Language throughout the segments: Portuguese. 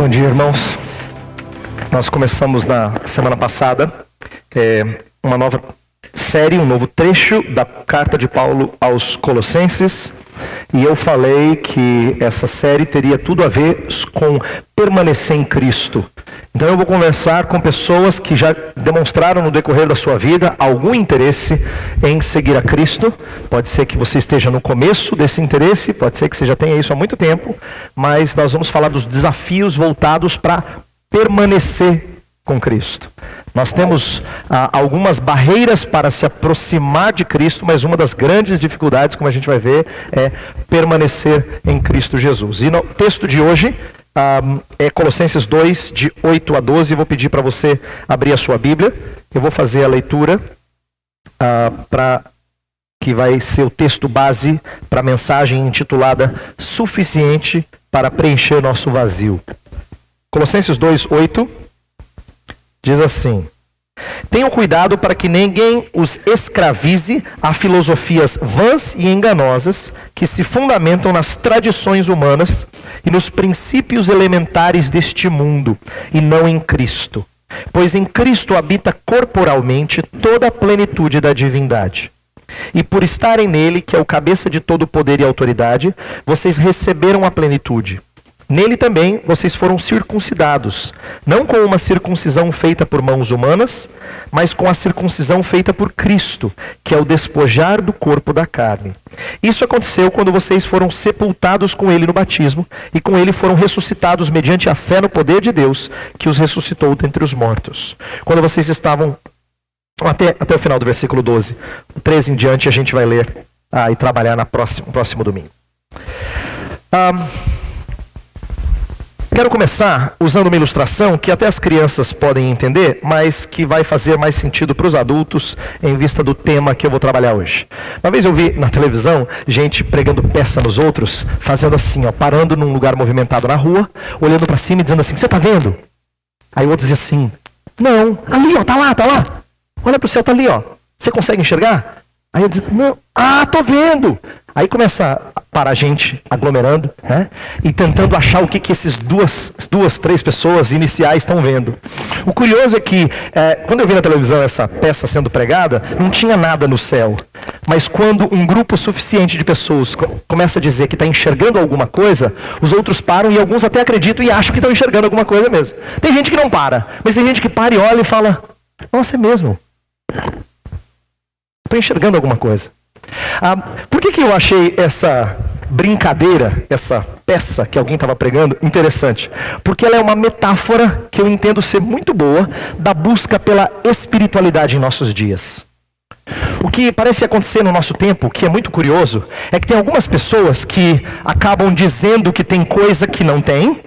Bom dia, irmãos. Nós começamos na semana passada uma nova série, um novo trecho da carta de Paulo aos Colossenses, e eu falei que essa série teria tudo a ver com permanecer em Cristo. Então eu vou conversar com pessoas que já demonstraram no decorrer da sua vida algum interesse em seguir a Cristo. Pode ser que você esteja no começo desse interesse, pode ser que você já tenha isso há muito tempo, mas nós vamos falar dos desafios voltados para permanecer com Cristo. Nós temos algumas barreiras para se aproximar de Cristo, mas uma das grandes dificuldades, como a gente vai ver, é permanecer em Cristo Jesus. E no texto de hoje é Colossenses 2, de 8 a 12. Vou pedir para você abrir a sua Bíblia. Eu vou fazer a leitura que vai ser o texto base para a mensagem intitulada Suficiente para preencher nosso vazio. Colossenses 2, 8 diz assim: tenham cuidado para que ninguém os escravize a filosofias vãs e enganosas que se fundamentam nas tradições humanas e nos princípios elementares deste mundo, e não em Cristo. Pois em Cristo habita corporalmente toda a plenitude da divindade. E por estarem nele, que é o cabeça de todo poder e autoridade, vocês receberam a plenitude. Nele também vocês foram circuncidados, não com uma circuncisão feita por mãos humanas, mas com a circuncisão feita por Cristo, que é o despojar do corpo da carne. Isso aconteceu quando vocês foram sepultados com ele no batismo, e com ele foram ressuscitados mediante a fé no poder de Deus, que os ressuscitou dentre os mortos. Quando vocês estavam, até o final do versículo 12, o 13 em diante a gente vai ler e trabalhar no próximo domingo. Quero começar usando uma ilustração que até as crianças podem entender, mas que vai fazer mais sentido para os adultos em vista do tema que eu vou trabalhar hoje. Uma vez eu vi na televisão gente pregando peça nos outros, fazendo assim, parando num lugar movimentado na rua, olhando para cima e dizendo assim: você está vendo? Aí o outro dizia assim: não, ali tá lá, olha para o céu, tá ali, você consegue enxergar? Aí eu dizia: não, tô vendo. Aí começa a parar gente aglomerando, né? E tentando achar o que esses duas, três pessoas iniciais estão vendo. O curioso é que, quando eu vi na televisão essa peça sendo pregada, não tinha nada no céu. Mas quando um grupo suficiente de pessoas começa a dizer que está enxergando alguma coisa, os outros param e alguns até acreditam e acham que estão enxergando alguma coisa mesmo. Tem gente que não para, mas tem gente que para e olha e fala: nossa, é mesmo. Estou enxergando alguma coisa. Por que eu achei essa brincadeira, essa peça que alguém estava pregando, interessante? Porque ela é uma metáfora que eu entendo ser muito boa da busca pela espiritualidade em nossos dias. O que parece acontecer no nosso tempo, que é muito curioso, é que tem algumas pessoas que acabam dizendo que tem coisa que não tem,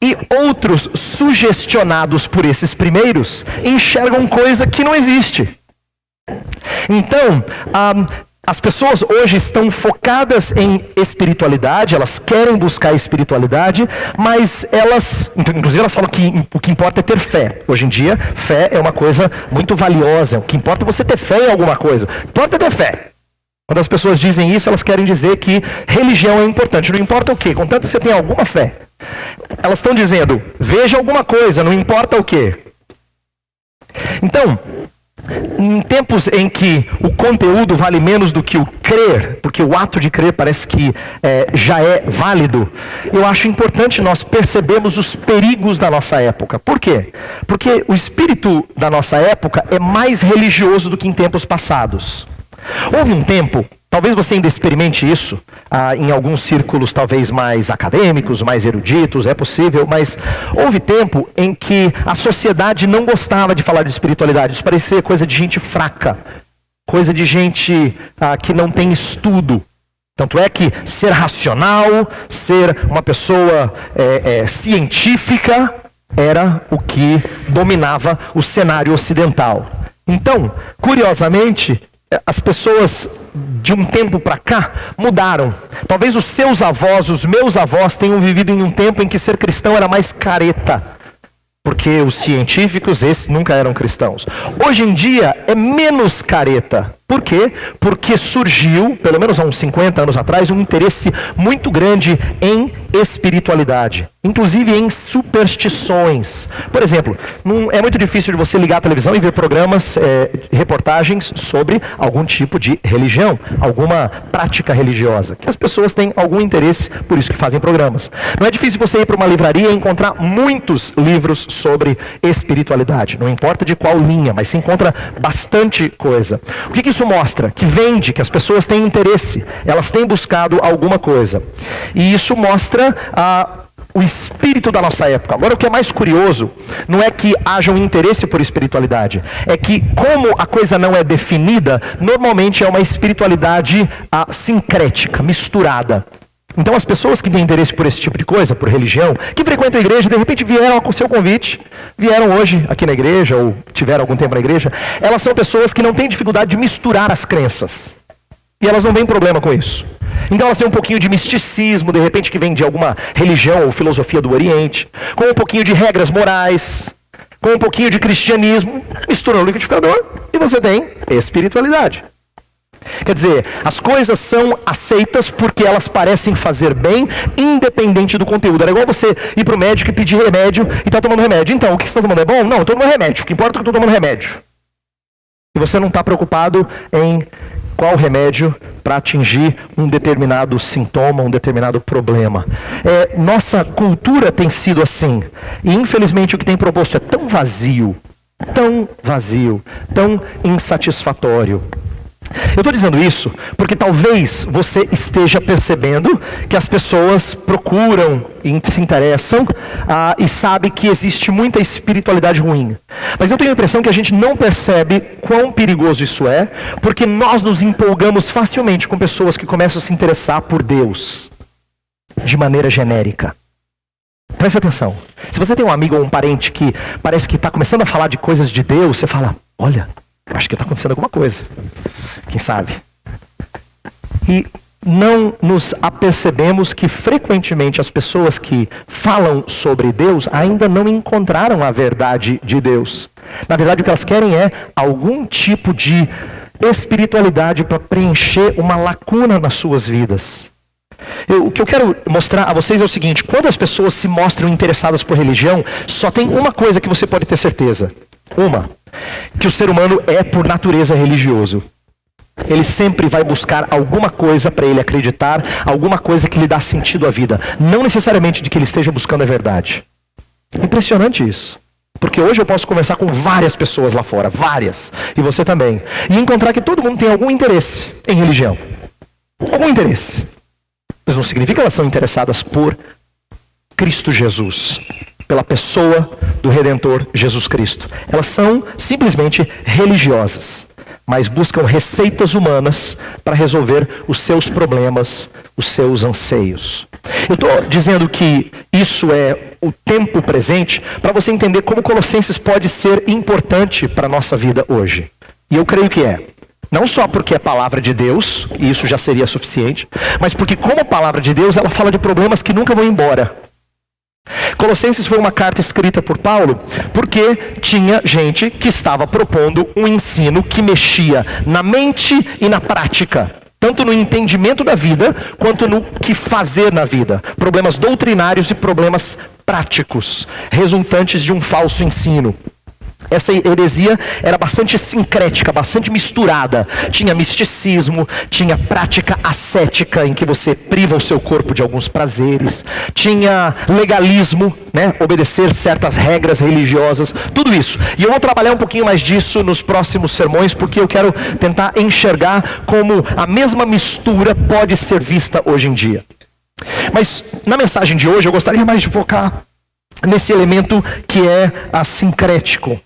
e outros, sugestionados por esses primeiros, enxergam coisa que não existe. Então, as pessoas hoje estão focadas em espiritualidade, elas querem buscar espiritualidade, mas inclusive elas falam que o que importa é ter fé. Hoje em dia, fé é uma coisa muito valiosa. O que importa é você ter fé em alguma coisa. O que importa é ter fé. Quando as pessoas dizem isso, elas querem dizer que religião é importante. Não importa o quê, contanto que você tenha alguma fé. Elas estão dizendo: veja alguma coisa, não importa o quê. Então, em tempos em que o conteúdo vale menos do que o crer, porque o ato de crer parece que já é válido, eu acho importante nós percebermos os perigos da nossa época. Por quê? Porque o espírito da nossa época é mais religioso do que em tempos passados. Houve um tempo, talvez você ainda experimente isso, em alguns círculos talvez mais acadêmicos, mais eruditos, é possível, mas houve tempo em que a sociedade não gostava de falar de espiritualidade. Isso parecia coisa de gente fraca, coisa de gente que não tem estudo. Tanto é que ser racional, ser uma pessoa científica, era o que dominava o cenário ocidental. Então, curiosamente, as pessoas de um tempo para cá mudaram. Talvez os seus avós, os meus avós tenham vivido em um tempo em que ser cristão era mais careta. Porque os científicos, esses nunca eram cristãos. Hoje em dia é menos careta. Por quê? Porque surgiu, pelo menos há uns 50 anos atrás, um interesse muito grande em espiritualidade, inclusive em superstições. Por exemplo, é muito difícil de você ligar a televisão e ver programas, reportagens sobre algum tipo de religião, alguma prática religiosa, que as pessoas têm algum interesse, por isso que fazem programas. Não é difícil você ir para uma livraria e encontrar muitos livros sobre espiritualidade, não importa de qual linha, mas se encontra bastante coisa. O que isso mostra? Que vende, que as pessoas têm interesse, elas têm buscado alguma coisa. E isso mostra o espírito da nossa época. Agora, o que é mais curioso não é que haja um interesse por espiritualidade, é que, como a coisa não é definida, normalmente é uma espiritualidade sincrética, misturada. Então, as pessoas que têm interesse por esse tipo de coisa, por religião, que frequentam a igreja, de repente vieram com o seu convite, vieram hoje aqui na igreja, ou tiveram algum tempo na igreja, elas são pessoas que não têm dificuldade de misturar as crenças. E elas não têm problema com isso. Então elas têm um pouquinho de misticismo, de repente que vem de alguma religião ou filosofia do Oriente, com um pouquinho de regras morais, com um pouquinho de cristianismo, mistura no liquidificador e você tem espiritualidade. Quer dizer, as coisas são aceitas porque elas parecem fazer bem, independente do conteúdo. Era igual você ir para o médico e pedir remédio e estar tomando remédio. Então, o que você está tomando é bom? Não, eu estou tomando remédio. O que importa é que eu estou tomando remédio. E você não está preocupado em qual remédio para atingir um determinado sintoma, um determinado problema. Nossa cultura tem sido assim. E infelizmente o que tem proposto é tão vazio, tão insatisfatório. Eu estou dizendo isso porque talvez você esteja percebendo que as pessoas procuram e se interessam e sabe que existe muita espiritualidade ruim. Mas eu tenho a impressão que a gente não percebe quão perigoso isso é, porque nós nos empolgamos facilmente com pessoas que começam a se interessar por Deus de maneira genérica. Presta atenção. Se você tem um amigo ou um parente que parece que está começando a falar de coisas de Deus, você fala, olha, acho que está acontecendo alguma coisa. Quem sabe? E não nos apercebemos que frequentemente as pessoas que falam sobre Deus ainda não encontraram a verdade de Deus. Na verdade, o que elas querem é algum tipo de espiritualidade para preencher uma lacuna nas suas vidas. O que eu quero mostrar a vocês é o seguinte: quando as pessoas se mostram interessadas por religião, só tem uma coisa que você pode ter certeza. Que o ser humano é por natureza religioso. Ele sempre vai buscar alguma coisa para ele acreditar, alguma coisa que lhe dá sentido à vida. Não necessariamente de que ele esteja buscando a verdade. Impressionante isso. Porque hoje eu posso conversar com várias pessoas lá fora, várias, e você também, e encontrar que todo mundo tem algum interesse em religião. Algum interesse. Mas não significa que elas são interessadas por Cristo Jesus, pela pessoa do Redentor Jesus Cristo. Elas são simplesmente religiosas, mas buscam receitas humanas para resolver os seus problemas, os seus anseios. Eu estou dizendo que isso é o tempo presente para você entender como Colossenses pode ser importante para a nossa vida hoje. E eu creio que é. Não só porque é palavra de Deus, e isso já seria suficiente, mas porque como palavra de Deus, ela fala de problemas que nunca vão embora. Colossenses foi uma carta escrita por Paulo porque tinha gente que estava propondo um ensino que mexia na mente e na prática, tanto no entendimento da vida quanto no que fazer na vida. Problemas doutrinários e problemas práticos, resultantes de um falso ensino. Essa heresia era bastante sincrética, bastante misturada. Tinha misticismo, tinha prática ascética, em que você priva o seu corpo de alguns prazeres. Tinha legalismo, obedecer certas regras religiosas, tudo isso. E eu vou trabalhar um pouquinho mais disso nos próximos sermões, porque eu quero tentar enxergar como a mesma mistura pode ser vista hoje em dia. Mas na mensagem de hoje eu gostaria mais de focar nesse elemento que é sincrético,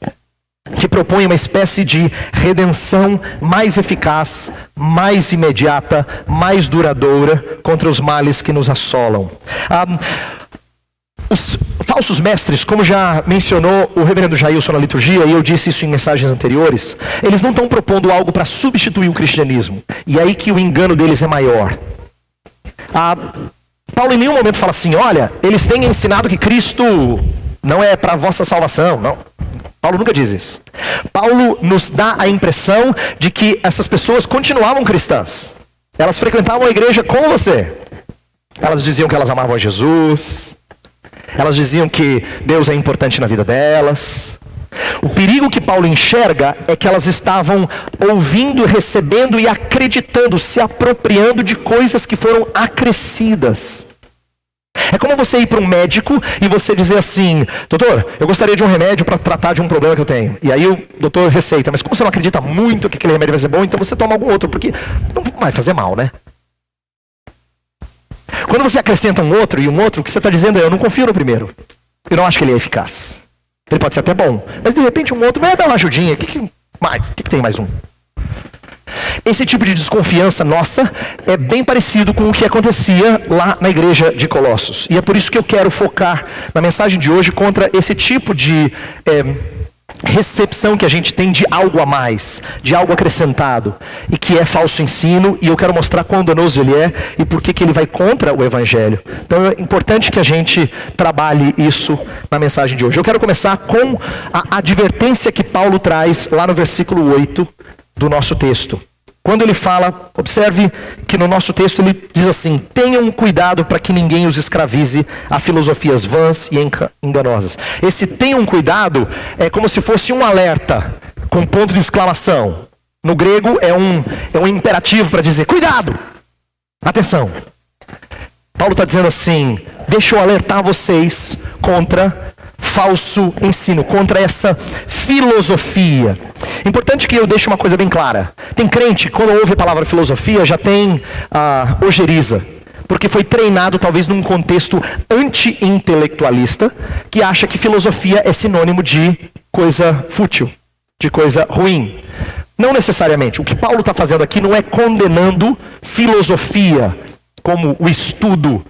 que propõe uma espécie de redenção mais eficaz, mais imediata, mais duradoura contra os males que nos assolam. Os falsos mestres, como já mencionou o reverendo Jailson na liturgia, e eu disse isso em mensagens anteriores, eles não estão propondo algo para substituir o cristianismo. E é aí que o engano deles é maior. Paulo em nenhum momento fala assim, olha, eles têm ensinado que Cristo não é para a vossa salvação, não. Paulo nunca diz isso. Paulo nos dá a impressão de que essas pessoas continuavam cristãs. Elas frequentavam a igreja com você. Elas diziam que elas amavam a Jesus. Elas diziam que Deus é importante na vida delas. O perigo que Paulo enxerga é que elas estavam ouvindo, recebendo e acreditando, se apropriando de coisas que foram acrescidas. É como você ir para um médico e você dizer assim: doutor, eu gostaria de um remédio para tratar de um problema que eu tenho. E aí o doutor receita, mas como você não acredita muito que aquele remédio vai ser bom, então você toma algum outro, porque não vai fazer mal, né? Quando você acrescenta um outro e um outro, o que você está dizendo é: eu não confio no primeiro. Eu não acho que ele é eficaz. Ele pode ser até bom, mas de repente um outro vai dar uma ajudinha. O que tem mais um? Esse tipo de desconfiança nossa é bem parecido com o que acontecia lá na igreja de Colossos. E é por isso que eu quero focar na mensagem de hoje contra esse tipo de recepção que a gente tem de algo a mais, de algo acrescentado, e que é falso ensino, e eu quero mostrar quão danoso ele é e por que ele vai contra o evangelho. Então é importante que a gente trabalhe isso na mensagem de hoje. Eu quero começar com a advertência que Paulo traz lá no versículo 8 do nosso texto. Quando ele fala, observe que no nosso texto ele diz assim: tenham cuidado para que ninguém os escravize a filosofias vãs e enganosas. Esse tenham cuidado é como se fosse um alerta com ponto de exclamação. No grego é um imperativo para dizer: cuidado, atenção. Paulo está dizendo assim: deixa eu alertar vocês contra falso ensino, contra essa filosofia. Importante que eu deixe uma coisa bem clara. Tem crente, quando ouve a palavra filosofia, já tem ojeriza, porque foi treinado talvez num contexto anti-intelectualista, que acha que filosofia é sinônimo de coisa fútil, de coisa ruim. Não necessariamente. O que Paulo está fazendo aqui não é condenando filosofia como o estudo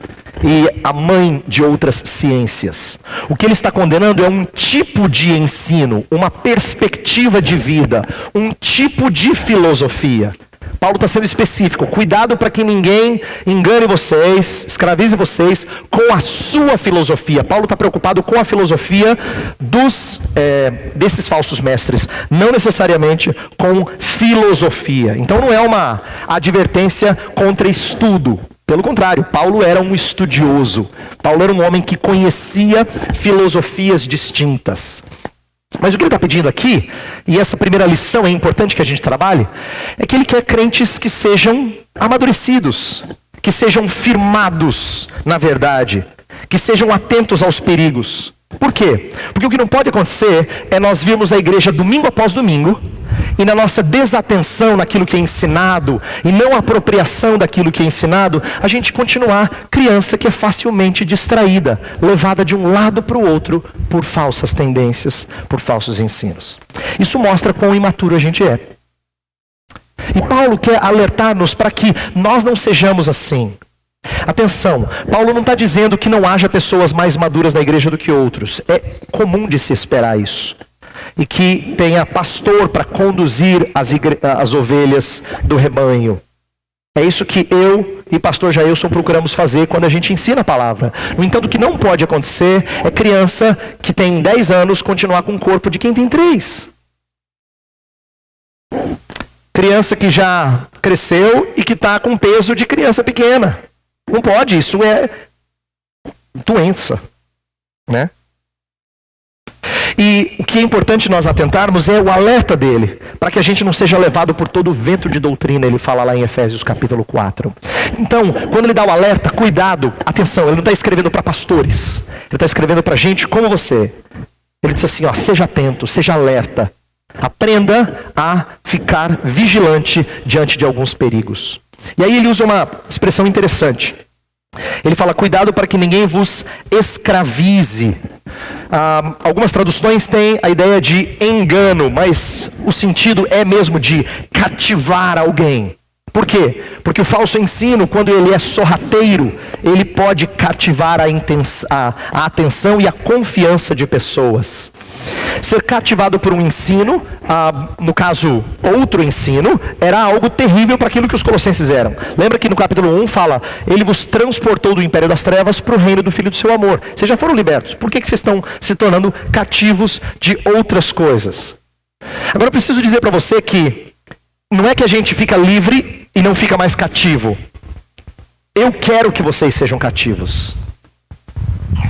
e a mãe de outras ciências. O que ele está condenando é um tipo de ensino, uma perspectiva de vida, um tipo de filosofia. Paulo está sendo específico: cuidado para que ninguém engane vocês, escravize vocês com a sua filosofia. Paulo está preocupado com a filosofia desses falsos mestres, não necessariamente com filosofia. Então não é uma advertência contra estudo. Pelo contrário, Paulo era um estudioso. Paulo era um homem que conhecia filosofias distintas. Mas o que ele está pedindo aqui, e essa primeira lição é importante que a gente trabalhe, é que ele quer crentes que sejam amadurecidos, que sejam firmados na verdade, que sejam atentos aos perigos. Por quê? Porque o que não pode acontecer é nós virmos a igreja domingo após domingo, e na nossa desatenção naquilo que é ensinado, e não apropriação daquilo que é ensinado, a gente continuar criança que é facilmente distraída, levada de um lado para o outro por falsas tendências, por falsos ensinos. Isso mostra quão imaturo a gente é. E Paulo quer alertar-nos para que nós não sejamos assim. Atenção, Paulo não está dizendo que não haja pessoas mais maduras na igreja do que outros. É comum de se esperar isso. E que tenha pastor para conduzir as ovelhas do rebanho. É isso que eu e pastor Jailson procuramos fazer quando a gente ensina a palavra. No entanto, o que não pode acontecer é criança que tem 10 anos continuar com o corpo de quem tem 3. Criança que já cresceu e que está com peso de criança pequena. Não pode, isso é doença, né? E o que é importante nós atentarmos é o alerta dele, para que a gente não seja levado por todo o vento de doutrina, ele fala lá em Efésios capítulo 4. Então, quando ele dá o alerta, cuidado, atenção, ele não está escrevendo para pastores, ele está escrevendo para gente como você. Ele diz assim, seja atento, seja alerta, aprenda a ficar vigilante diante de alguns perigos. E aí ele usa uma expressão interessante. Ele fala: cuidado para que ninguém vos escravize. Algumas traduções têm a ideia de engano, mas o sentido é mesmo de cativar alguém. Por quê? Porque o falso ensino, quando ele é sorrateiro, ele pode cativar a atenção e a confiança de pessoas. Ser cativado por um ensino, no caso, outro ensino, era algo terrível para aquilo que os colossenses eram. Lembra que no capítulo 1 fala, ele vos transportou do império das trevas para o reino do Filho do seu amor. Vocês já foram libertos. Por que vocês estão se tornando cativos de outras coisas? Agora eu preciso dizer para você que não é que a gente fica livre e não fica mais cativo. Eu quero que vocês sejam cativos.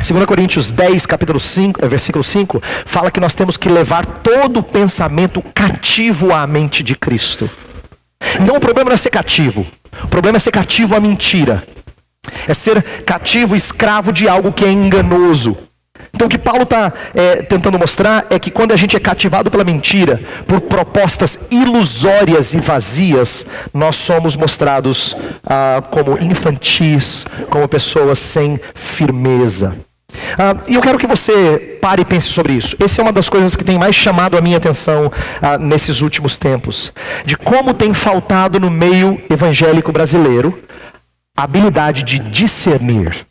2 Coríntios 10, capítulo 5, versículo 5, fala que nós temos que levar todo o pensamento cativo à mente de Cristo. Então o problema não é ser cativo. O problema é ser cativo à mentira. É ser cativo, escravo de algo que é enganoso. Então o que Paulo está tentando mostrar é que quando a gente é cativado pela mentira, por propostas ilusórias e vazias, nós somos mostrados como infantis, como pessoas sem firmeza. E eu quero que você pare e pense sobre isso. Essa é uma das coisas que tem mais chamado a minha atenção nesses últimos tempos. De como tem faltado no meio evangélico brasileiro a habilidade de discernir.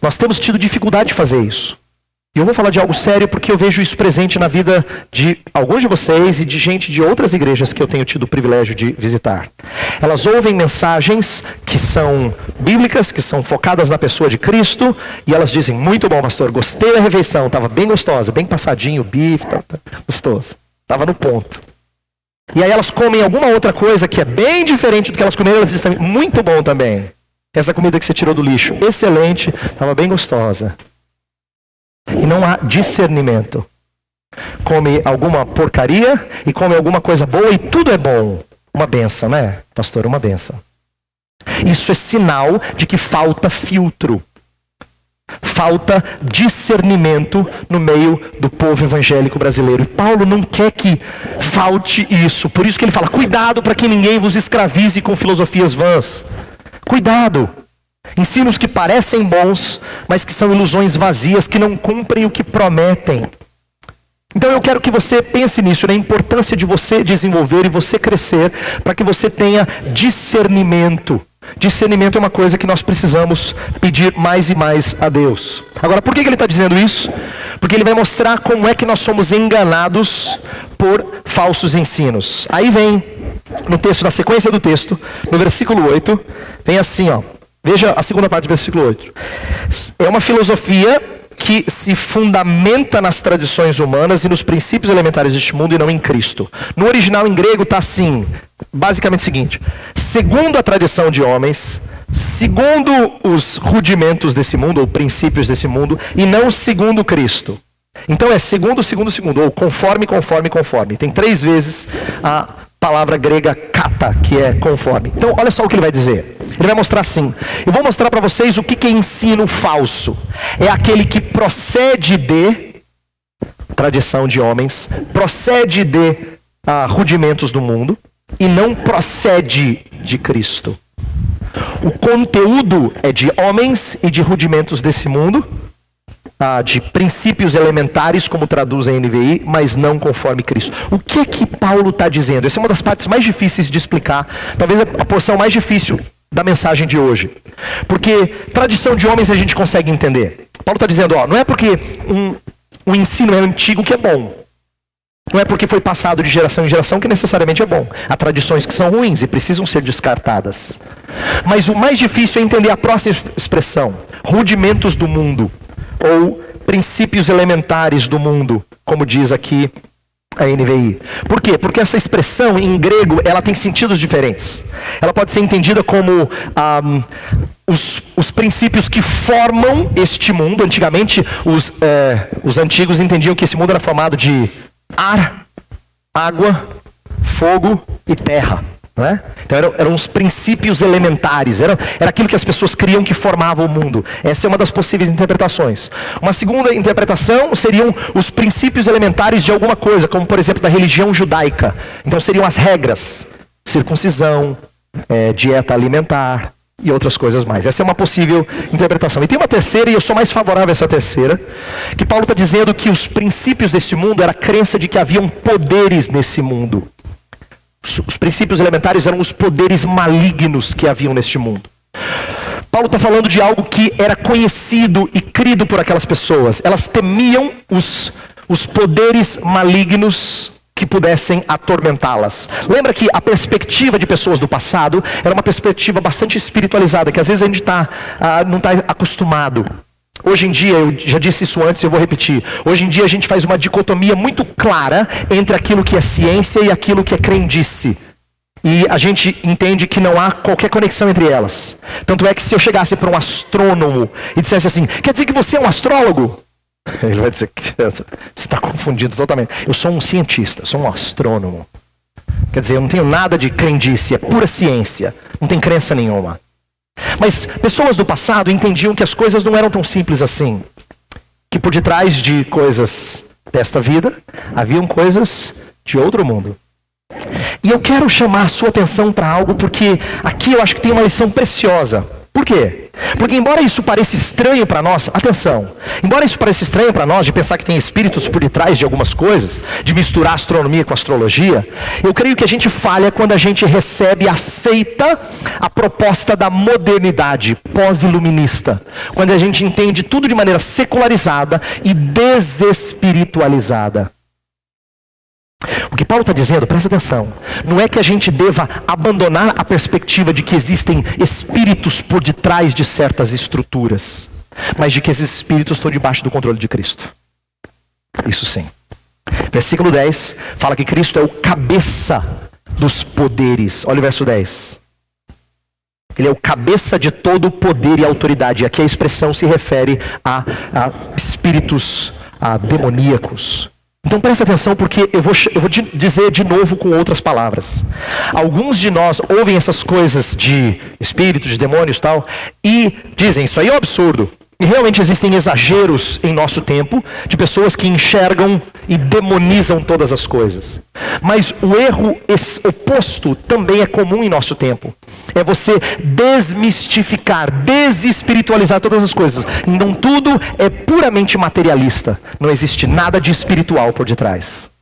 Nós temos tido dificuldade de fazer isso. E eu vou falar de algo sério porque eu vejo isso presente na vida de alguns de vocês e de gente de outras igrejas que eu tenho tido o privilégio de visitar. Elas ouvem mensagens que são bíblicas, que são focadas na pessoa de Cristo, e elas dizem, muito bom, pastor, gostei da refeição, estava bem gostosa, bem passadinho, o bife, tá gostoso, estava no ponto. E aí elas comem alguma outra coisa que é bem diferente do que elas comeram, elas dizem, muito bom também. Essa comida que você tirou do lixo, excelente, estava bem gostosa. E não há discernimento. Come alguma porcaria e come alguma coisa boa e tudo é bom. Uma benção, né, pastor? Uma benção. Isso é sinal de que falta filtro. Falta discernimento no meio do povo evangélico brasileiro. E Paulo não quer que falte isso. Por isso que ele fala, cuidado para que ninguém vos escravize com filosofias vãs. Cuidado, ensinos que parecem bons, mas que são ilusões vazias, que não cumprem o que prometem. Então eu quero que você pense nisso, na importância de você desenvolver e você crescer, para que você tenha discernimento. Discernimento é uma coisa que nós precisamos pedir mais e mais a Deus. Agora, por que ele está dizendo isso? Porque ele vai mostrar como é que nós somos enganados por falsos ensinos. Aí vem, no texto, na sequência do texto, no versículo 8, vem assim, ó. Veja a segunda parte do versículo 8. É uma filosofia que se fundamenta nas tradições humanas e nos princípios elementares deste mundo e não em Cristo. No original em grego está assim, basicamente o seguinte: segundo a tradição de homens, segundo os rudimentos desse mundo, ou princípios desse mundo, e não segundo Cristo. Então é segundo, ou conforme. Tem 3 vezes a palavra grega kata, que é conforme. Então olha só o que ele vai dizer. Ele vai mostrar assim. Eu vou mostrar para vocês o que é ensino falso. É aquele que procede de tradição de homens, procede de rudimentos do mundo e não procede de Cristo. O conteúdo é de homens e de rudimentos desse mundo, de princípios elementares, como traduz a NVI, mas não conforme Cristo. O que é que Paulo está dizendo? Essa é uma das partes mais difíceis de explicar, talvez a porção mais difícil da mensagem de hoje. Porque tradição de homens a gente consegue entender. Paulo está dizendo, não é porque um ensino é antigo que é bom. Não é porque foi passado de geração em geração que necessariamente é bom. Há tradições que são ruins e precisam ser descartadas. Mas o mais difícil é entender a próxima expressão. Rudimentos do mundo. Ou princípios elementares do mundo, como diz aqui a NVI. Por quê? Porque essa expressão em grego, ela tem sentidos diferentes. Ela pode ser entendida como os princípios que formam este mundo. Antigamente, os antigos entendiam que esse mundo era formado de ar, água, fogo e terra. Não é? Então eram os princípios elementares, era aquilo que as pessoas criam que formava o mundo. Essa é uma das possíveis interpretações. Uma segunda interpretação seriam os princípios elementares de alguma coisa, como por exemplo da religião judaica. Então seriam as regras, circuncisão, dieta alimentar e outras coisas mais. Essa é uma possível interpretação. E tem uma terceira, e eu sou mais favorável a essa terceira, que Paulo está dizendo que os princípios desse mundo era a crença de que haviam poderes nesse mundo. Os princípios elementares eram os poderes malignos que haviam neste mundo. Paulo está falando de algo que era conhecido e crido por aquelas pessoas. Elas temiam os poderes malignos que pudessem atormentá-las. Lembra que a perspectiva de pessoas do passado era uma perspectiva bastante espiritualizada, que às vezes a gente não está acostumado. Hoje em dia, eu já disse isso antes e eu vou repetir. Hoje em dia a gente faz uma dicotomia muito clara entre aquilo que é ciência e aquilo que é crendice. E a gente entende que não há qualquer conexão entre elas. Tanto é que se eu chegasse para um astrônomo e dissesse assim, quer dizer que você é um astrólogo? Ele vai dizer que você está confundindo totalmente. Eu sou um cientista, sou um astrônomo. Quer dizer, eu não tenho nada de crendice, é pura ciência. Não tem crença nenhuma. Mas pessoas do passado entendiam que as coisas não eram tão simples assim. Que por detrás de coisas desta vida, haviam coisas de outro mundo. E eu quero chamar a sua atenção para algo, porque aqui eu acho que tem uma lição preciosa. Por quê? Porque embora isso pareça estranho para nós, atenção, embora isso pareça estranho para nós, de pensar que tem espíritos por detrás de algumas coisas, de misturar astronomia com astrologia, eu creio que a gente falha quando a gente recebe e aceita a proposta da modernidade pós-iluminista. Quando a gente entende tudo de maneira secularizada e desespiritualizada. O que Paulo está dizendo, presta atenção, não é que a gente deva abandonar a perspectiva de que existem espíritos por detrás de certas estruturas, mas de que esses espíritos estão debaixo do controle de Cristo. Isso sim. Versículo 10 fala que Cristo é o cabeça dos poderes. Olha o verso 10. Ele é o cabeça de todo o poder e autoridade. Aqui a expressão se refere a espíritos demoníacos. Então presta atenção, porque eu vou dizer de novo com outras palavras. Alguns de nós ouvem essas coisas de espíritos, de demônios e tal, e dizem, isso aí é um absurdo. E realmente existem exageros em nosso tempo, de pessoas que enxergam e demonizam todas as coisas. Mas o erro oposto também é comum em nosso tempo. É você desmistificar, desespiritualizar todas as coisas. Então tudo é puramente materialista. Não existe nada de espiritual por detrás.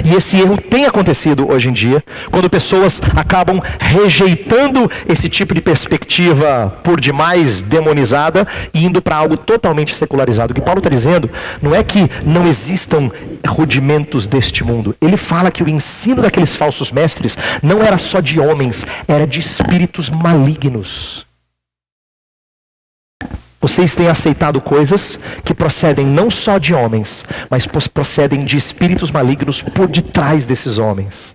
E esse erro tem acontecido hoje em dia, quando pessoas acabam rejeitando esse tipo de perspectiva por demais demonizada e indo para algo totalmente secularizado. O que Paulo está dizendo não é que não existam rudimentos deste mundo. Ele fala que o ensino daqueles falsos mestres não era só de homens, era de espíritos malignos. Vocês têm aceitado coisas que procedem não só de homens, mas procedem de espíritos malignos por detrás desses homens.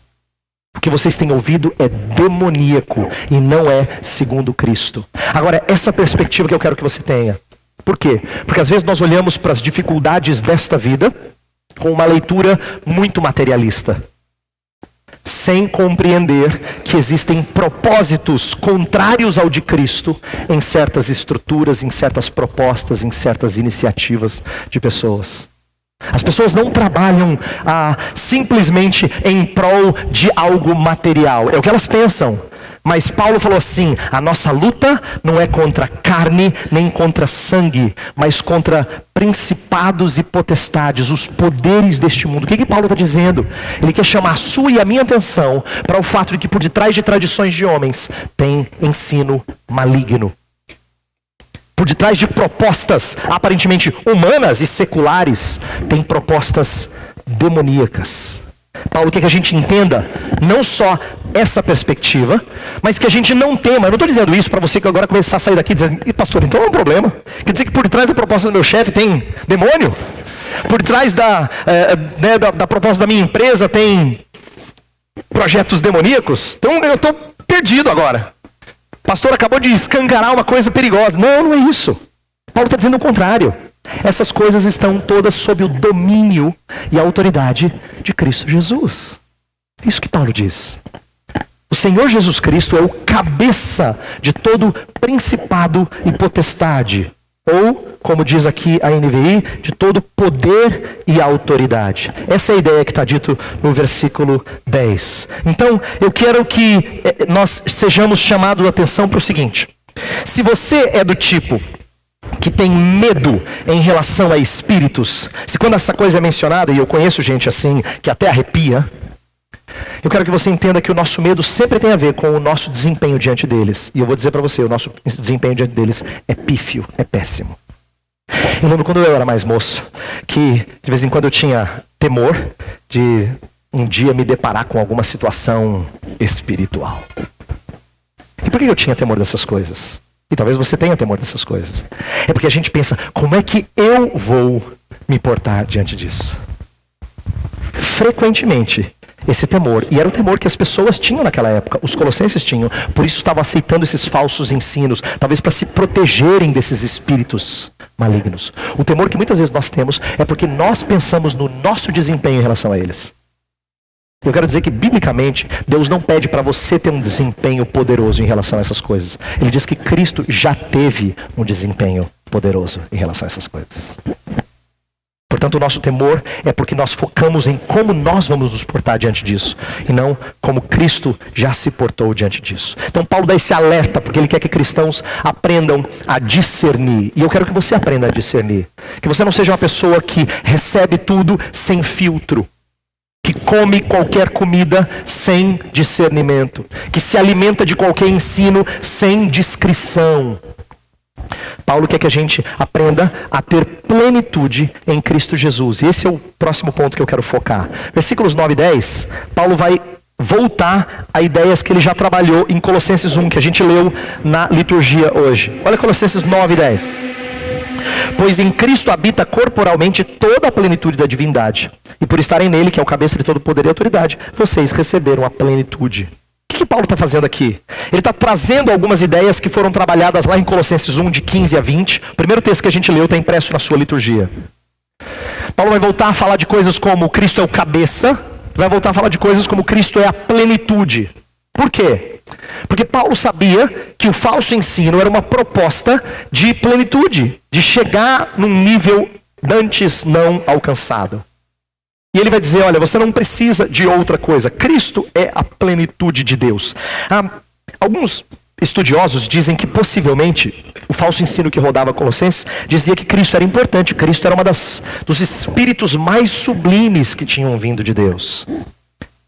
O que vocês têm ouvido é demoníaco e não é segundo Cristo. Agora, essa perspectiva que eu quero que você tenha. Por quê? Porque às vezes nós olhamos para as dificuldades desta vida com uma leitura muito materialista, sem compreender que existem propósitos contrários ao de Cristo em certas estruturas, em certas propostas, em certas iniciativas de pessoas. As pessoas não trabalham simplesmente em prol de algo material, é o que elas pensam. Mas Paulo falou assim, a nossa luta não é contra carne nem contra sangue, mas contra principados e potestades, os poderes deste mundo. O que Paulo está dizendo? Ele quer chamar a sua e a minha atenção para o fato de que por detrás de tradições de homens tem ensino maligno. Por detrás de propostas aparentemente humanas e seculares, tem propostas demoníacas. Paulo quer que a gente entenda não só essa perspectiva, mas que a gente não tema. Eu não estou dizendo isso para você que agora começar a sair daqui dizendo, pastor, então é um problema. Quer dizer que por detrás da proposta do meu chefe tem demônio? Por detrás da proposta da minha empresa tem projetos demoníacos? Então eu estou perdido agora. O pastor acabou de escancarar uma coisa perigosa. Não, não é isso. Paulo está dizendo o contrário. Essas coisas estão todas sob o domínio e a autoridade de Cristo Jesus. Isso que Paulo diz. O Senhor Jesus Cristo é o cabeça de todo principado e potestade. Ou, como diz aqui a NVI, de todo poder e autoridade. Essa é a ideia que está dito no versículo 10. Então, eu quero que nós sejamos chamados a atenção para o seguinte. Se você é do tipo que tem medo em relação a espíritos, se quando essa coisa é mencionada, e eu conheço gente assim, que até arrepia, Eu quero que você entenda que o nosso medo sempre tem a ver com o nosso desempenho diante deles. E eu vou dizer para você, o nosso desempenho diante deles é pífio, é péssimo. Eu lembro quando eu era mais moço, que de vez em quando eu tinha temor de um dia me deparar com alguma situação espiritual. E por que eu tinha temor dessas coisas? E talvez você tenha temor dessas coisas. É porque a gente pensa, como é que eu vou me portar diante disso? Frequentemente, esse temor, e era o temor que as pessoas tinham naquela época, os colossenses tinham, por isso estavam aceitando esses falsos ensinos, talvez para se protegerem desses espíritos malignos. O temor que muitas vezes nós temos é porque nós pensamos no nosso desempenho em relação a eles. Eu quero dizer que, biblicamente, Deus não pede para você ter um desempenho poderoso em relação a essas coisas. Ele diz que Cristo já teve um desempenho poderoso em relação a essas coisas. Portanto, o nosso temor é porque nós focamos em como nós vamos nos portar diante disso, e não como Cristo já se portou diante disso. Então, Paulo dá esse alerta, porque ele quer que cristãos aprendam a discernir. E eu quero que você aprenda a discernir. Que você não seja uma pessoa que recebe tudo sem filtro. Que come qualquer comida sem discernimento, que se alimenta de qualquer ensino sem discrição. Paulo quer que a gente aprenda a ter plenitude em Cristo Jesus. E esse é o próximo ponto que eu quero focar. Versículos 9 e 10, Paulo vai voltar a ideias que ele já trabalhou em Colossenses 1, que a gente leu na liturgia hoje. Olha Colossenses 9 e 10. Pois em Cristo habita corporalmente toda a plenitude da divindade. E por estarem nele, que é o cabeça de todo poder e autoridade, vocês receberam a plenitude. O que Paulo está fazendo aqui? Ele está trazendo algumas ideias que foram trabalhadas lá em Colossenses 1, de 15 a 20. O primeiro texto que a gente leu está impresso na sua liturgia. Paulo vai voltar a falar de coisas como Cristo é o cabeça. Vai voltar a falar de coisas como Cristo é a plenitude. Por quê? Porque Paulo sabia que o falso ensino era uma proposta de plenitude, de chegar num nível antes não alcançado. E ele vai dizer, olha, você não precisa de outra coisa. Cristo é a plenitude de Deus. Alguns estudiosos dizem que possivelmente o falso ensino que rodava Colossenses dizia que Cristo era importante. Cristo era dos espíritos mais sublimes que tinham vindo de Deus.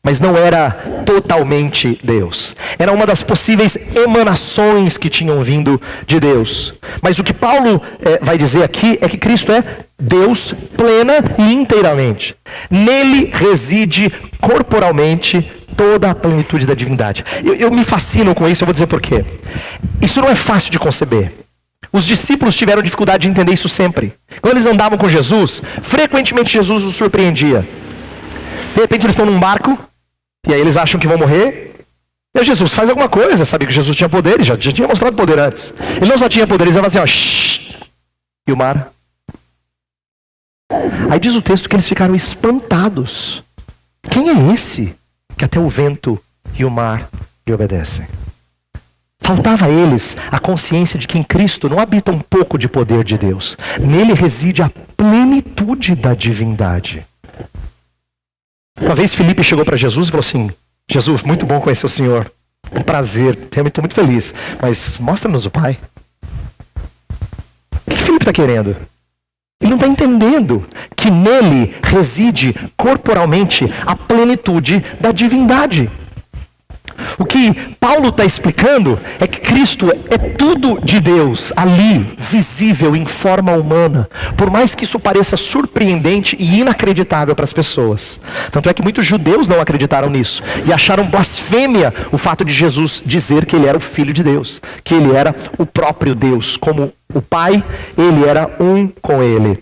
Mas não era totalmente Deus. Era uma das possíveis emanações que tinham vindo de Deus. Mas o que Paulo vai dizer aqui é que Cristo é Deus plena e inteiramente. Nele reside corporalmente toda a plenitude da divindade. Eu me fascino com isso, eu vou dizer por quê. Isso não é fácil de conceber. Os discípulos tiveram dificuldade de entender isso sempre. Quando eles andavam com Jesus, frequentemente Jesus os surpreendia. De repente eles estão num barco, e aí eles acham que vão morrer. E Jesus faz alguma coisa, sabia que Jesus tinha poder, ele já tinha mostrado poder antes. Ele não só tinha poder, ele estava assim, ó, shh, e o mar. Aí diz o texto que eles ficaram espantados. Quem é esse que até o vento e o mar lhe obedecem? Faltava a eles a consciência de que em Cristo não habita um pouco de poder de Deus. Nele reside a plenitude da divindade. Uma vez Filipe chegou para Jesus e falou assim, Jesus, muito bom conhecer o Senhor. Um prazer, realmente estou muito feliz. Mas mostra-nos o Pai. O que Filipe está querendo? Ele não está entendendo que nele reside corporalmente a plenitude da divindade. O que Paulo está explicando é que Cristo é tudo de Deus, ali, visível, em forma humana. Por mais que isso pareça surpreendente e inacreditável para as pessoas. Tanto é que muitos judeus não acreditaram nisso. E acharam blasfêmia o fato de Jesus dizer que ele era o Filho de Deus. Que ele era o próprio Deus. Como o Pai, ele era um com ele.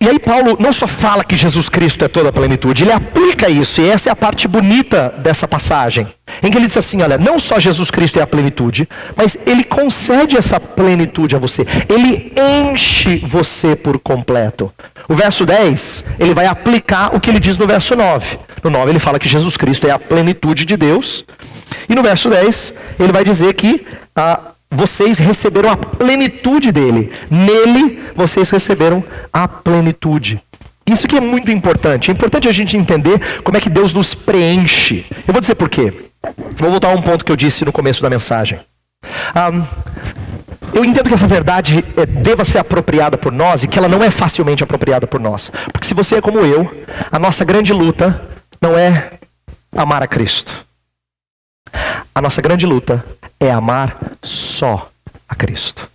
E aí Paulo não só fala que Jesus Cristo é toda a plenitude, ele aplica isso, e essa é a parte bonita dessa passagem, em que ele diz assim, olha, não só Jesus Cristo é a plenitude, mas ele concede essa plenitude a você, ele enche você por completo. O verso 10, ele vai aplicar o que ele diz no verso 9. No 9 ele fala que Jesus Cristo é a plenitude de Deus, e no verso 10 ele vai dizer que vocês receberam a plenitude dele. Nele, vocês receberam a plenitude. Isso que é muito importante. É importante a gente entender como é que Deus nos preenche. Eu vou dizer por quê. Vou voltar a um ponto que eu disse no começo da mensagem. Eu entendo que essa verdade deva ser apropriada por nós e que ela não é facilmente apropriada por nós. Porque se você é como eu, a nossa grande luta não é amar a Cristo. A nossa grande luta é amar só a Cristo.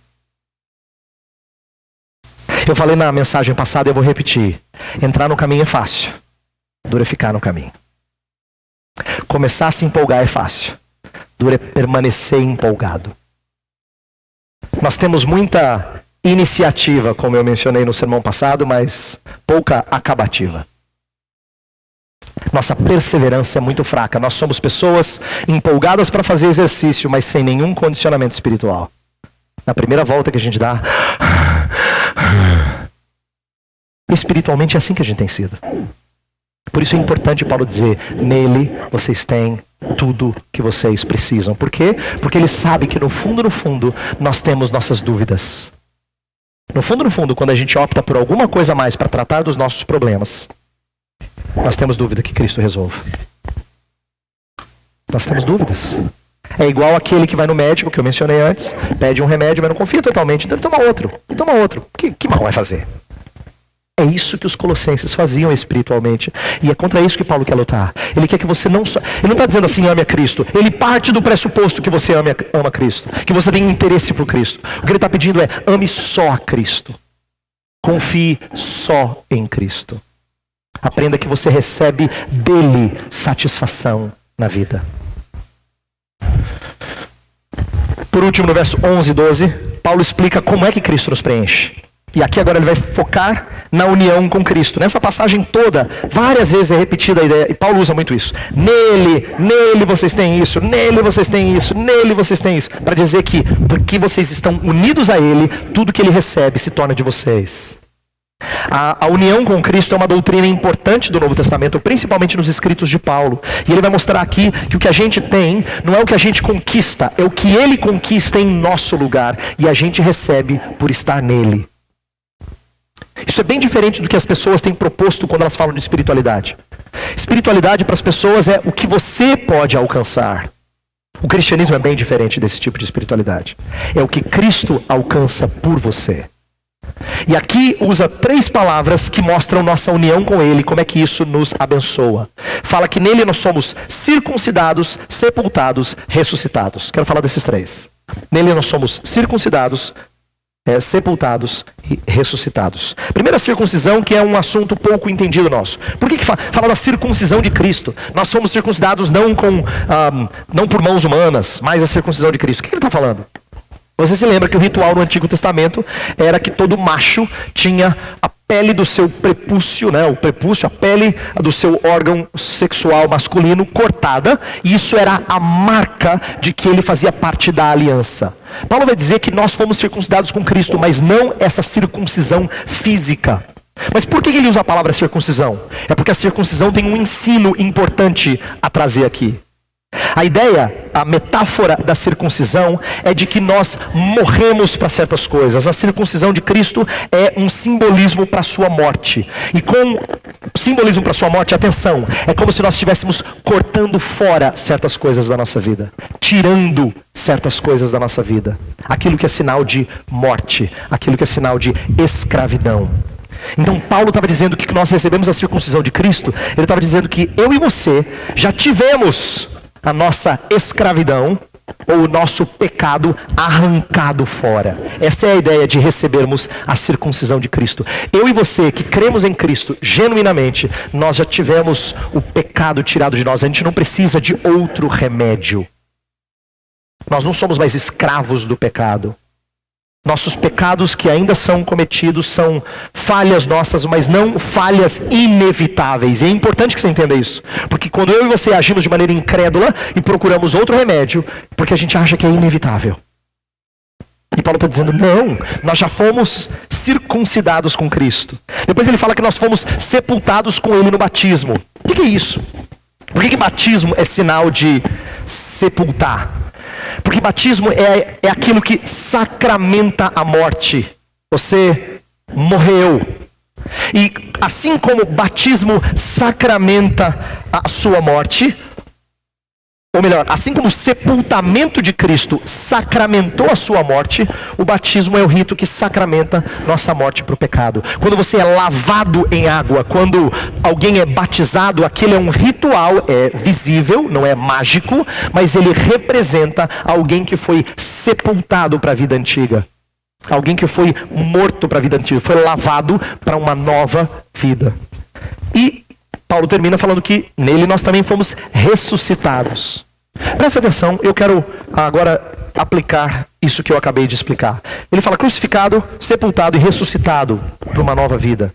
Eu falei na mensagem passada e eu vou repetir. Entrar no caminho é fácil. Dura é ficar no caminho. Começar a se empolgar é fácil. Dura é permanecer empolgado. Nós temos muita iniciativa, como eu mencionei no sermão passado, mas pouca acabativa. Nossa perseverança é muito fraca. Nós somos pessoas empolgadas para fazer exercício, mas sem nenhum condicionamento espiritual. Na primeira volta que a gente dá, espiritualmente é assim que a gente tem sido. Por isso é importante Paulo dizer, nele vocês têm tudo que vocês precisam. Por quê? Porque ele sabe que no fundo, nós temos nossas dúvidas. No fundo, quando a gente opta por alguma coisa a mais para tratar dos nossos problemas, nós temos dúvida que Cristo resolva. Nós temos dúvidas. É igual aquele que vai no médico, que eu mencionei antes, pede um remédio, mas não confia totalmente, então ele toma outro. Que mal vai fazer? É isso que os colossenses faziam espiritualmente. E é contra isso que Paulo quer lutar. Ele quer que você não só... Ele não está dizendo assim, ame a Cristo. Ele parte do pressuposto que você ama Cristo. Que você tem interesse por Cristo. O que ele está pedindo é, ame só a Cristo. Confie só em Cristo. Aprenda que você recebe dele satisfação na vida. Por último, no verso 11 e 12, Paulo explica como é que Cristo nos preenche. E aqui agora ele vai focar na união com Cristo. Nessa passagem toda, várias vezes é repetida a ideia, e Paulo usa muito isso. Nele vocês têm isso, nele vocês têm isso, nele vocês têm isso. Para dizer que, porque vocês estão unidos a ele, tudo que ele recebe se torna de vocês. A união com Cristo é uma doutrina importante do Novo Testamento, principalmente nos escritos de Paulo. E ele vai mostrar aqui que o que a gente tem não é o que a gente conquista, é o que ele conquista em nosso lugar. E a gente recebe por estar nele. Isso é bem diferente do que as pessoas têm proposto quando elas falam de espiritualidade. Espiritualidade para as pessoas é o que você pode alcançar. O cristianismo é bem diferente desse tipo de espiritualidade. É o que Cristo alcança por você. E aqui usa 3 palavras que mostram nossa união com ele, como é que isso nos abençoa. Fala que nele nós somos circuncidados, sepultados, ressuscitados. Quero falar desses 3. Nele nós somos circuncidados, sepultados e ressuscitados. Primeira circuncisão, que é um assunto pouco entendido nosso. Por que fala da circuncisão de Cristo? Nós somos circuncidados não por mãos humanas, mas a circuncisão de Cristo. O que ele está falando? Você se lembra que o ritual no Antigo Testamento era que todo macho tinha a pele do seu prepúcio, né? O prepúcio, a pele do seu órgão sexual masculino cortada, e isso era a marca de que ele fazia parte da aliança. Paulo vai dizer que nós fomos circuncidados com Cristo, mas não essa circuncisão física. Mas por que ele usa a palavra circuncisão? É porque a circuncisão tem um ensino importante a trazer aqui. A ideia, a metáfora da circuncisão é de que nós morremos para certas coisas. A circuncisão de Cristo é um simbolismo para a sua morte. E com simbolismo para a sua morte, atenção, é como se nós estivéssemos cortando fora certas coisas da nossa vida. Tirando certas coisas da nossa vida. Aquilo que é sinal de morte, aquilo que é sinal de escravidão. Então Paulo estava dizendo que nós recebemos a circuncisão de Cristo. Ele estava dizendo que eu e você já tivemos a nossa escravidão ou o nosso pecado arrancado fora. Essa é a ideia de recebermos a circuncisão de Cristo. Eu e você que cremos em Cristo genuinamente, nós já tivemos o pecado tirado de nós. A gente não precisa de outro remédio. Nós não somos mais escravos do pecado. Nossos pecados que ainda são cometidos são falhas nossas, mas não falhas inevitáveis. E é importante que você entenda isso. Porque quando eu e você agimos de maneira incrédula e procuramos outro remédio, porque a gente acha que é inevitável. E Paulo está dizendo, não, nós já fomos circuncidados com Cristo. Depois ele fala que nós fomos sepultados com ele no batismo. O que é isso? Por que batismo é sinal de sepultar? Porque batismo é aquilo que sacramenta a morte. Você morreu. E assim como batismo sacramenta a sua morte, Ou melhor, assim como o sepultamento de Cristo sacramentou a sua morte, o batismo é o rito que sacramenta nossa morte para o pecado. Quando você é lavado em água, quando alguém é batizado, aquele é um ritual, é visível, não é mágico, mas ele representa alguém que foi sepultado para a vida antiga. Alguém que foi morto para a vida antiga, foi lavado para uma nova vida. E Paulo termina falando que nele nós também fomos ressuscitados. Presta atenção, eu quero agora aplicar isso que eu acabei de explicar. Ele fala crucificado, sepultado e ressuscitado para uma nova vida.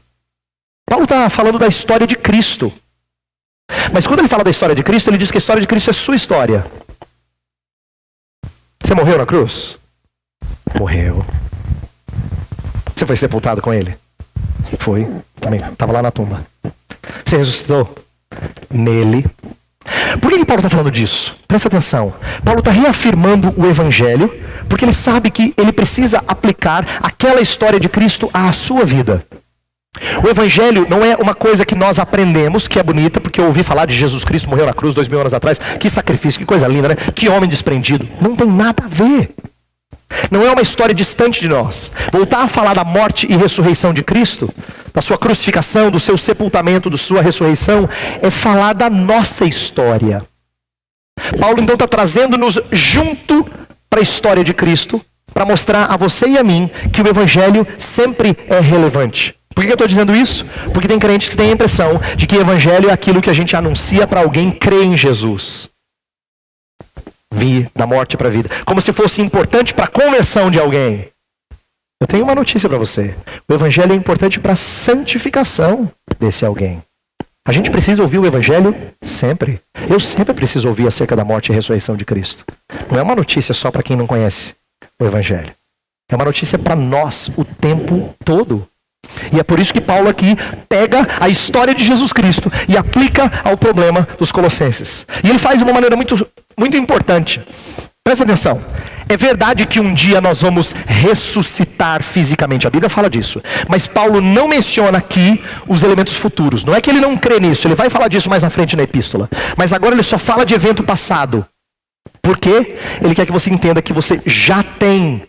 Paulo está falando da história de Cristo. Mas quando ele fala da história de Cristo, ele diz que a história de Cristo é sua história. Você morreu na cruz? Morreu. Você foi sepultado com ele? Foi, também, estava lá na tumba. Você ressuscitou? Nele. Por que Paulo está falando disso? Presta atenção. Paulo está reafirmando o Evangelho, porque ele sabe que ele precisa aplicar aquela história de Cristo à sua vida. O Evangelho não é uma coisa que nós aprendemos, que é bonita, porque eu ouvi falar de Jesus Cristo, morreu na cruz 2000 anos atrás. Que sacrifício, que coisa linda, né? Que homem desprendido. Não tem nada a ver. Não é uma história distante de nós. Voltar a falar da morte e ressurreição de Cristo, da sua crucificação, do seu sepultamento, da sua ressurreição, é falar da nossa história. Paulo então está trazendo-nos junto para a história de Cristo, para mostrar a você e a mim que o Evangelho sempre é relevante. Por que eu estou dizendo isso? Porque tem crentes que têm a impressão de que o Evangelho é aquilo que a gente anuncia para alguém crer em Jesus. Vir da morte para a vida. Como se fosse importante para a conversão de alguém. Eu tenho uma notícia para você. O Evangelho é importante para a santificação desse alguém. A gente precisa ouvir o Evangelho sempre. Eu sempre preciso ouvir acerca da morte e ressurreição de Cristo. Não é uma notícia só para quem não conhece o Evangelho. É uma notícia para nós o tempo todo. E é por isso que Paulo aqui pega a história de Jesus Cristo e aplica ao problema dos colossenses. E ele faz de uma maneira muito importante. Presta atenção. É verdade que um dia nós vamos ressuscitar fisicamente. A Bíblia fala disso. Mas Paulo não menciona aqui os elementos futuros. Não é que ele não crê nisso. Ele vai falar disso mais na frente na epístola. Mas agora ele só fala de evento passado. Por quê? Ele quer que você entenda que você já tem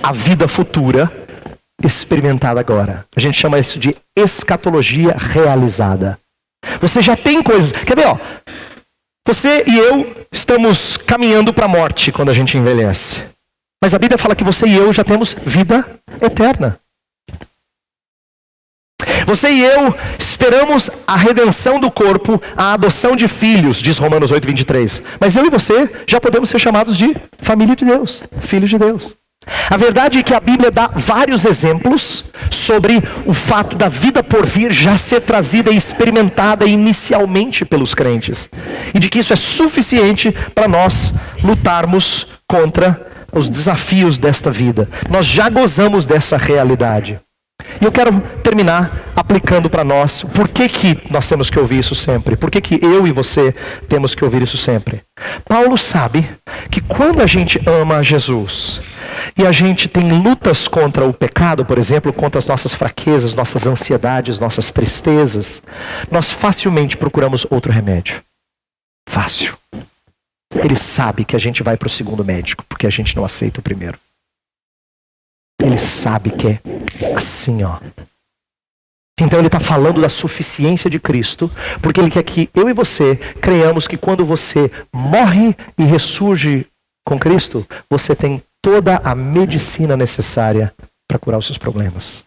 a vida futura experimentada agora. A gente chama isso de escatologia realizada. Você já tem coisas. Quer ver, ó? Você e eu estamos caminhando para a morte quando a gente envelhece. Mas a Bíblia fala que você e eu já temos vida eterna. Você e eu esperamos a redenção do corpo, a adoção de filhos, diz Romanos 8:23. Mas eu e você já podemos ser chamados de família de Deus, filhos de Deus. A verdade é que a Bíblia dá vários exemplos sobre o fato da vida por vir já ser trazida e experimentada inicialmente pelos crentes. E de que isso é suficiente para nós lutarmos contra os desafios desta vida. Nós já gozamos dessa realidade. E eu quero terminar aplicando para nós por que nós temos que ouvir isso sempre. Por que eu e você temos que ouvir isso sempre. Paulo sabe que quando a gente ama Jesus e a gente tem lutas contra o pecado, por exemplo, contra as nossas fraquezas, nossas ansiedades, nossas tristezas, nós facilmente procuramos outro remédio. Fácil. Ele sabe que a gente vai para o segundo médico, porque a gente não aceita o primeiro. Ele sabe que é assim, ó. Então ele está falando da suficiência de Cristo, porque ele quer que eu e você creiamos que quando você morre e ressurge com Cristo, você tem toda a medicina necessária para curar os seus problemas.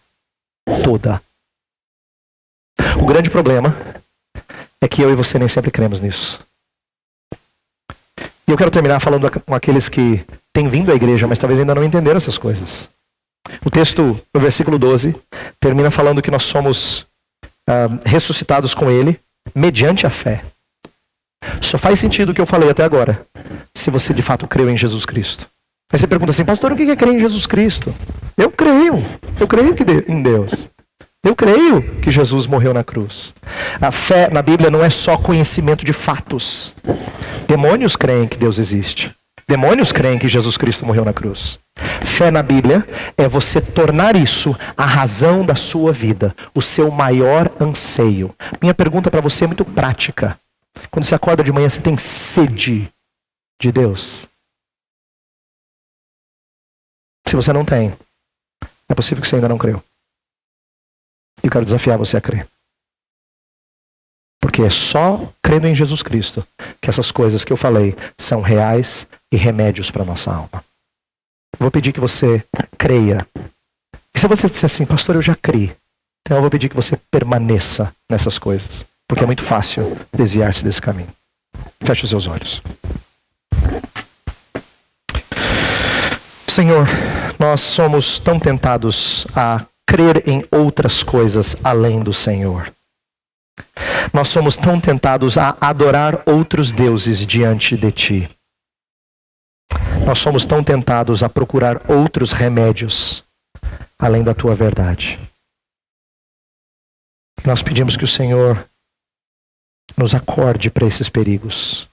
Toda. O grande problema é que eu e você nem sempre cremos nisso. E eu quero terminar falando com aqueles que têm vindo à igreja, mas talvez ainda não entenderam essas coisas. O texto, no versículo 12, termina falando que nós somos ressuscitados com Ele mediante a fé. Só faz sentido o que eu falei até agora, se você de fato creu em Jesus Cristo. Aí você pergunta assim, pastor, o que é crer em Jesus Cristo? Eu creio em Deus. Eu creio que Jesus morreu na cruz. A fé na Bíblia não é só conhecimento de fatos. Demônios creem que Deus existe. Demônios creem que Jesus Cristo morreu na cruz. Fé na Bíblia é você tornar isso a razão da sua vida, o seu maior anseio. Minha pergunta para você é muito prática. Quando você acorda de manhã, você tem sede de Deus? Se você não tem, é possível que você ainda não creu. E eu quero desafiar você a crer. Porque é só crendo em Jesus Cristo que essas coisas que eu falei são reais e remédios para a nossa alma. Vou pedir que você creia. E se você disser assim, pastor, eu já criei, então eu vou pedir que você permaneça nessas coisas. Porque é muito fácil desviar-se desse caminho. Feche os seus olhos. Senhor, nós somos tão tentados a crer em outras coisas além do Senhor. Nós somos tão tentados a adorar outros deuses diante de Ti. Nós somos tão tentados a procurar outros remédios além da Tua verdade. Nós pedimos que o Senhor nos acorde para esses perigos.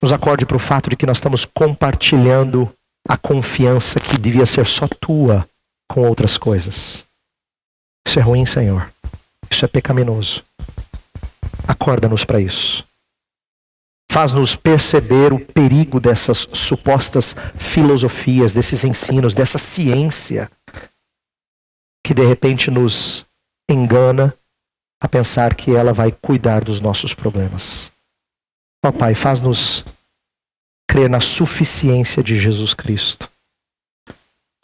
Nos acorde para o fato de que nós estamos compartilhando a confiança que devia ser só Tua com outras coisas. Isso é ruim, Senhor. Isso é pecaminoso. Acorda-nos para isso. Faz-nos perceber o perigo dessas supostas filosofias, desses ensinos, dessa ciência que de repente nos engana a pensar que ela vai cuidar dos nossos problemas. Ó Pai, faz-nos crer na suficiência de Jesus Cristo.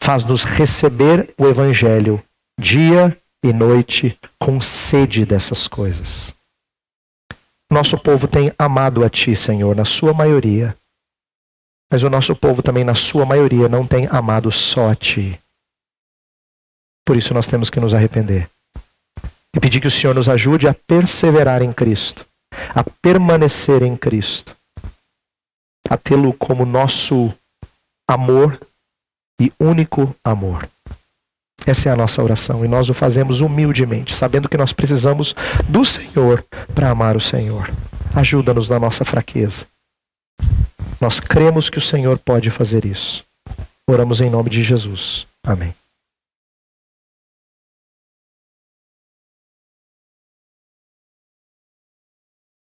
Faz-nos receber o Evangelho dia e noite com sede dessas coisas. Nosso povo tem amado a Ti, Senhor, na sua maioria. Mas o nosso povo também, na sua maioria, não tem amado só a Ti. Por isso nós temos que nos arrepender. E pedir que o Senhor nos ajude a perseverar em Cristo. A permanecer em Cristo. A tê-lo como nosso amor e único amor. Essa é a nossa oração e nós o fazemos humildemente, sabendo que nós precisamos do Senhor para amar o Senhor. Ajuda-nos na nossa fraqueza. Nós cremos que o Senhor pode fazer isso. Oramos em nome de Jesus. Amém.